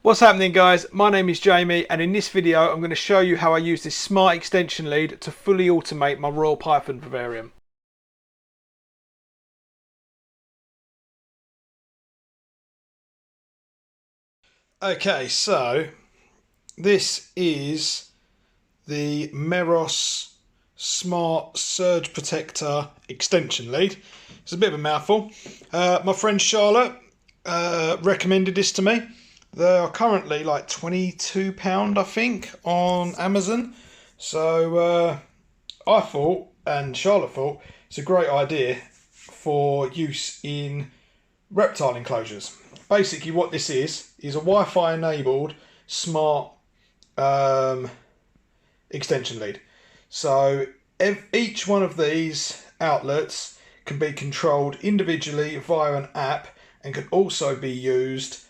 What's happening, guys? My name is Jamie, and in this video I'm going to show you how I use this smart extension lead to fully automate my Royal Python Vivarium. Okay, so this is the Meros Smart Surge Protector extension lead. It's a bit of a mouthful. My friend Charlotte recommended this to me. They are currently like £22, I think, on Amazon. So I thought, and Charlotte thought, it's a great idea for use in reptile enclosures. Basically what this is a Wi-Fi enabled smart extension lead. So each one of these outlets can be controlled individually via an app and can also be used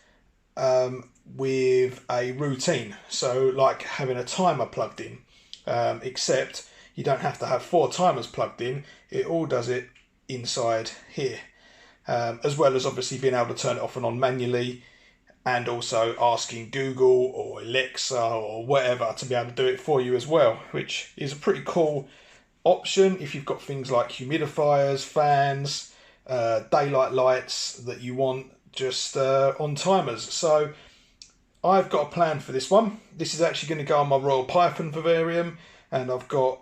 with a routine, so like having a timer plugged in, except you don't have to have 4 timers plugged in. It all does it inside here, as well as obviously being able to turn it off and on manually, and also asking Google or Alexa or whatever to be able to do it for you as well, which is a pretty cool option if you've got things like humidifiers, fans, daylight lights that you want just on timers. So I've got a plan for this one. This is actually going to go on my Royal Python Vivarium, and I've got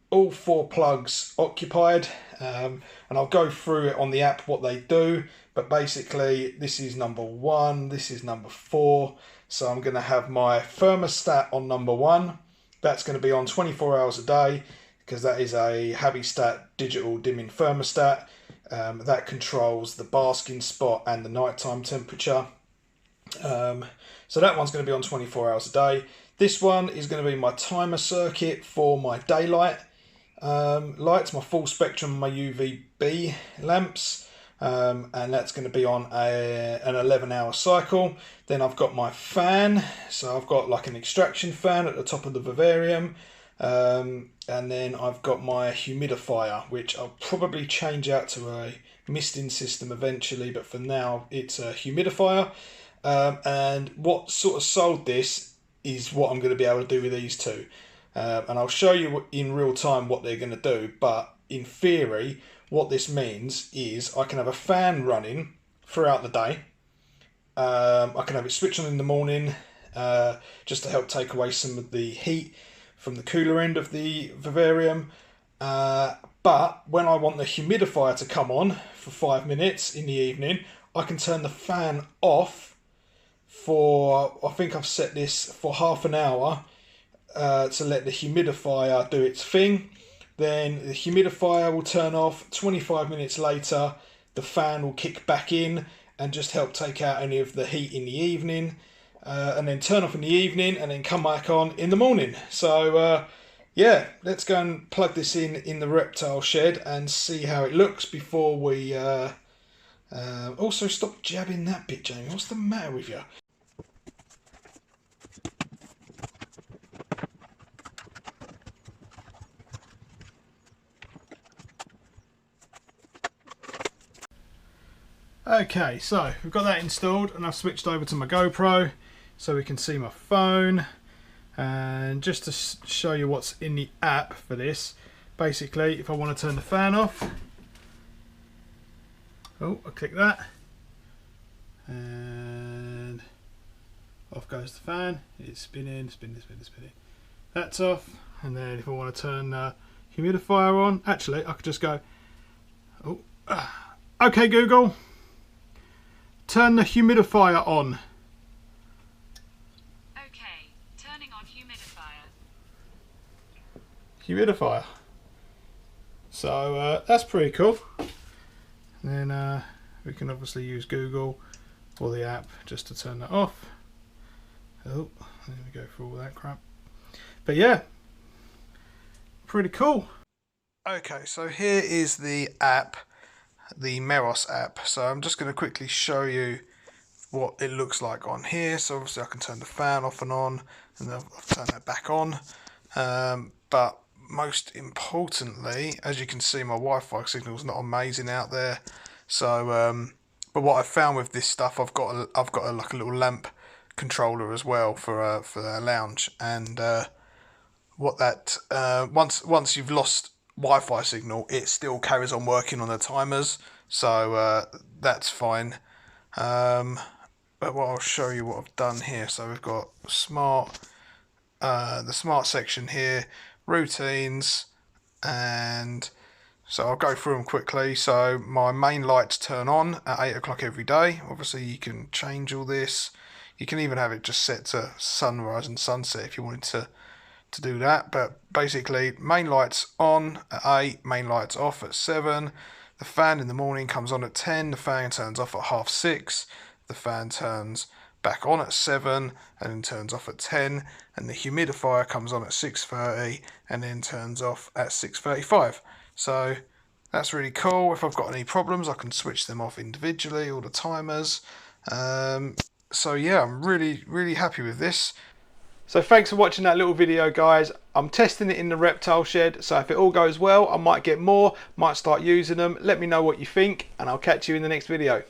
all 4 plugs occupied, and I'll go through it on the app what they do. But basically this is number 1, this is number 4, so I'm going to have my thermostat on number 1. That's going to be on 24 hours a day, because that is a Habistat digital dimming thermostat. That controls the basking spot and the nighttime temperature. So that one's going to be on 24 hours a day. This one is going to be my timer circuit for my daylight lights, my full spectrum, my UVB lamps, and that's going to be on an 11-hour cycle. Then I've got my fan, so I've got like an extraction fan at the top of the Vivarium. And then I've got my humidifier, which I'll probably change out to a misting system eventually, but for now it's a humidifier. And what sort of sold this is what I'm going to be able to do with these two. And I'll show you in real time what they're going to do, but in theory what this means is I can have a fan running throughout the day. I can have it switch on in the morning, just to help take away some of the heat from the cooler end of the Vivarium, but when I want the humidifier to come on for 5 minutes in the evening, I can turn the fan off for, I think I've set this for half an hour, to let the humidifier do its thing. Then the humidifier will turn off. 25 minutes later the fan will kick back in and just help take out any of the heat in the evening. And then turn off in the evening and then come back on in the morning. So yeah, let's go and plug this in the reptile shed and see how it looks before we also stop jabbing that bit, Jamie. What's the matter with you? Okay, so we've got that installed and I've switched over to my GoPro so we can see my phone. And just to show you what's in the app for this, basically if I want to turn the fan off, I click that and off goes the fan. It's spinning. That's off. And then if I want to turn the humidifier on, actually I could just go, okay Google, turn the humidifier on. Okay, turning on Humidifier. So that's pretty cool. And then we can obviously use Google or the app just to turn that off. Oh, there we go for all that crap. But yeah, pretty cool. Okay, so here is the app, the Meros app. So I'm just going to quickly show you what it looks like on here. So obviously I can turn the fan off and on, and then I'll turn that back on. But most importantly, as you can see, my Wi-Fi signal is not amazing out there. So, but what I found with this stuff, I've got like a little lamp controller as well for our lounge. And what that once you've lost Wi-Fi signal, it still carries on working on the timers, so that's fine. But what I'll show you what I've done here. So we've got smart, the smart section here, routines, and so I'll go through them quickly. So my main lights turn on at 8 o'clock every day. Obviously you can change all this. You can even have it just set to sunrise and sunset if you wanted to do that. But basically, main lights on at 8, main lights off at 7. The fan in the morning comes on at 10. The fan turns off at 6:30. The fan turns back on at 7 and then turns off at 10. And the humidifier comes on at 6:30 and then turns off at 6:35. So that's really cool. If I've got any problems, I can switch them off individually, all the timers. So yeah, I'm really happy with this. So thanks for watching that little video, guys. I'm testing it in the Reptile shed, so if it all goes well, I might get more, might start using them. Let me know what you think, and I'll catch you in the next video.